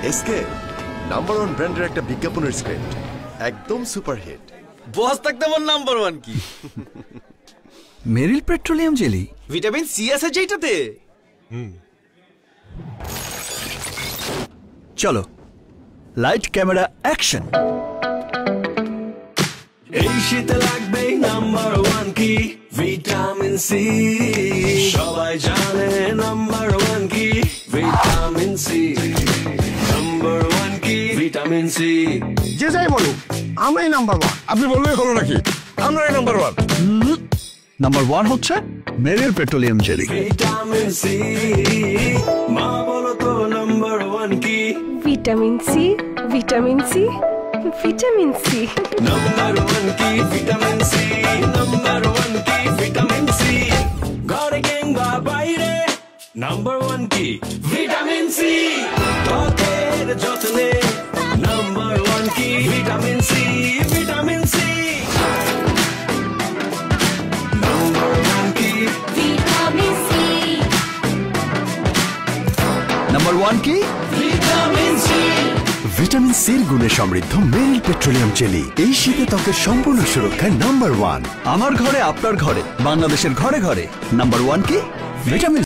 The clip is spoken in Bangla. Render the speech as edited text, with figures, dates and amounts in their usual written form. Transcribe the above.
এসকে নাম্বার ওয়ান ব্র্যান্ডের একটা বিজ্ঞাপনের স্ক্রিপ্ট, একদম সুপারহিট। বস থাকতে আমার নাম্বার ওয়ান কি? Meril petroleum jelly, vitamin C আছে যেটাতে। চলো লাইট ক্যামেরা অ্যাকশন। এই শীতে লাগবে নাম্বার ওয়ান কি? Vitamin C. সবাই জানে নাম্বার ওয়ান কি? Vitamin C. নাম্বার ওয়ান কি? Vitamin C. যে যাই বলুক আমরাই নাম্বার ওয়ান। আপনি বললেই হলো নাকি? আমরাই নাম্বার ওয়ান। নাম্বার ওয়ান হচ্ছে Meril petroleum jelly. Vitamin C. মা বলো তো নাম্বার ওয়ান কি? Vitamin C, vitamin C, vitamin C. Number one কি? Vitamin C. নাম্বার ওয়ান কি? Vitamin C. ঘরে কিংবা বাইরে নাম্বার ওয়ান কি? Vitamin C. ত্বকের যত্নে নাম্বার ওয়ান কি? Vitamin C. Vitamin C. Number one কি? Vitamin C. নাম্বার ওয়ান কি? Vitamin C. ভিটামিন সির গুণে সমৃদ্ধ মেরিল পেট্রোলিয়াম জেলি এই শীতে ত্বকের সম্পূর্ণ সুরক্ষায় নাম্বার ওয়ান। আমার ঘরে আপনার ঘরে বাংলাদেশের ঘরে ঘরে নাম্বার ওয়ান কি? ভিটামিন